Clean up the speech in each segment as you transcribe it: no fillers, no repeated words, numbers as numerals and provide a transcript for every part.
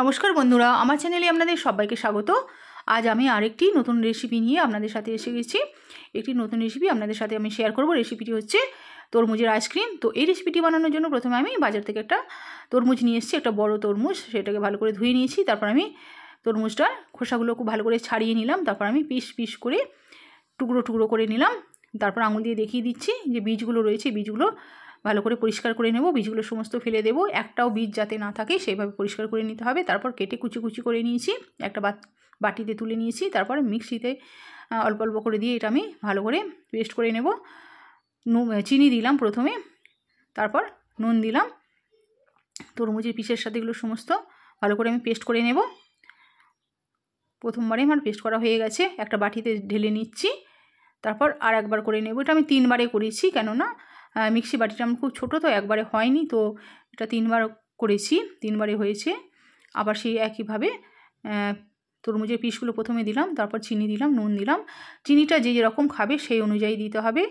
নমস্কার বন্ধুরা, আমার চ্যানেলে আপনাদের সবাইকে স্বাগত। আজ আমি আরেকটি নতুন রেসিপি নিয়ে আপনাদের সাথে এসে গেছি। একটি নতুন রেসিপি আপনাদের সাথে আমি শেয়ার করব। রেসিপিটি হচ্ছে তরমুজের আইসক্রিম। তো এই রেসিপিটি বানানোর জন্য প্রথমে আমি বাজার থেকে একটা তরমুজ নিয়ে এসেছি, একটা বড় তরমুজ। সেটাকে ভালো করে ধুয়ে নিয়েছি। তারপর আমি তরমুজটার খোসাগুলো খুব ভালো করে ছাড়িয়ে নিলাম। তারপর আমি পিস পিস করে টুকরো টুকরো করে নিলাম। তারপর আঙুল দিয়ে দেখিয়ে দিচ্ছি যে বীজগুলো রয়েছে, বীজগুলো ভালো করে পরিষ্কার করে নেব। বীজগুলো সমস্ত ফেলে দেব, একটাও বীজ যাতে না থাকে সেইভাবে পরিষ্কার করে নিতে হবে। তারপর কেটে কুচি কুচি করে নিয়েছি, একটা বাটিতে তুলে নিয়েছি। তারপর মিক্সিতে অল্প অল্প করে দিয়ে এটা আমি ভালো করে পেস্ট করে নেব। চিনি দিলাম প্রথমে, তারপর নুন দিলাম। তরমুজের পিসের সাথে এগুলো সমস্ত ভালো করে আমি পেস্ট করে নেব। প্রথমবারে আমার পেস্ট করা হয়ে গেছে, একটা বাটিতে ঢেলে নিচ্ছি। তারপর আর একবার করে নেব। এটা আমি 3বারে করেছি, কেননা মিক্সি বাটিটা আমার খুব ছোটো, তো একবারে হয়নি, তো এটা 3বার করেছি, 3বারে হয়েছে। আবার সেই একইভাবে তরমুজের পিসগুলো প্রথমে দিলাম, তারপর চিনি দিলাম, নুন দিলাম। চিনিটা যে যেরকম খাবে সেই অনুযায়ী দিতে হবে।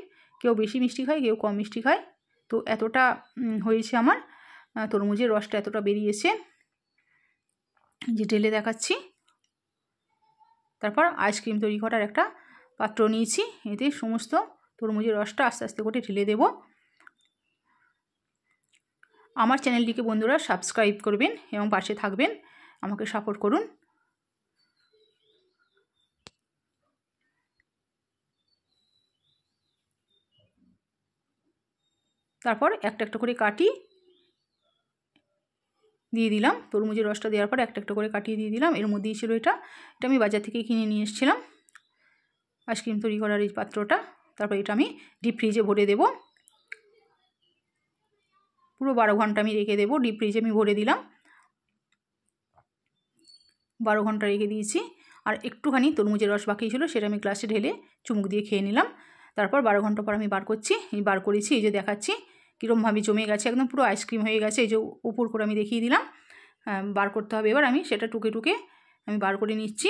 কেউ বেশি মিষ্টি খায়, কেউ কম মিষ্টি খায়। তো এতটা হয়েছে আমার, তরমুজের রসটা এতটা বেরিয়েছে, যে ঢেলে দেখাচ্ছি। তারপর আইসক্রিম তৈরি করার একটা পাত্র নিয়েছি, এতে সমস্ত তরমুজের রসটা আস্তে আস্তে করে ঢেলে দেব। আমার চ্যানেলটিকে বন্ধুরা সাবস্ক্রাইব করবেন এবং পাশে থাকবেন, আমাকে সাপোর্ট করুন। তারপর একটা একটা করে কাটি দিয়ে দিলাম। তরমুজের রসটা দেওয়ার পর একটা একটা করে কাটিয়ে দিয়ে দিলাম। এর মধ্যেই ছিল এটা আমি বাজার থেকে কিনে নিয়ে এসেছিলাম, আইসক্রিম তৈরি করার এই পাত্রটা। তারপর এটা আমি ডিপ ফ্রিজে ভরে দেব। পুরো 12 ঘন্টা আমি রেখে দেবো। ডিপ ফ্রিজে আমি ভরে দিলাম, 12 ঘন্টা রেখে দিয়েছি। আর একটুখানি তরমুজের রস বাকি ছিল, সেটা আমি গ্লাসে ঢেলে চুমুক দিয়ে খেয়ে নিলাম। তারপর 12 ঘন্টা পর আমি বার করছি, বার করেছি। এই যে দেখাচ্ছি কীরকমভাবে জমে গেছে, একদম পুরো আইসক্রিম হয়ে গেছে। এই যে উপর করে আমি দেখিয়ে দিলাম, বার করতে হবে। এবার আমি সেটা টুকে টুকে আমি বার করে নিচ্ছি।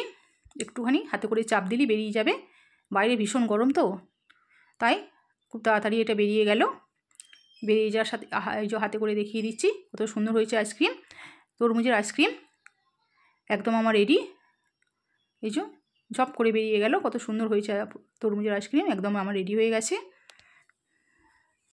একটুখানি হাতে করে চাপ দিলেই বেরিয়ে যাবে। বাইরে ভীষণ গরম, তো তাই খুব তাড়াতাড়ি এটা বেরিয়ে গেল। বেরিয়ে যাওয়ার সাথে এই যে হাতে করে দেখিয়ে দিচ্ছি কত সুন্দর হয়েছে আইসক্রিম। তরমুজের আইসক্রিম একদম আমার রেডি। এই যে ঝপ করে বেরিয়ে গেল, কত সুন্দর হয়েছে তরমুজের আইসক্রিম, একদম আমার রেডি হয়ে গেছে।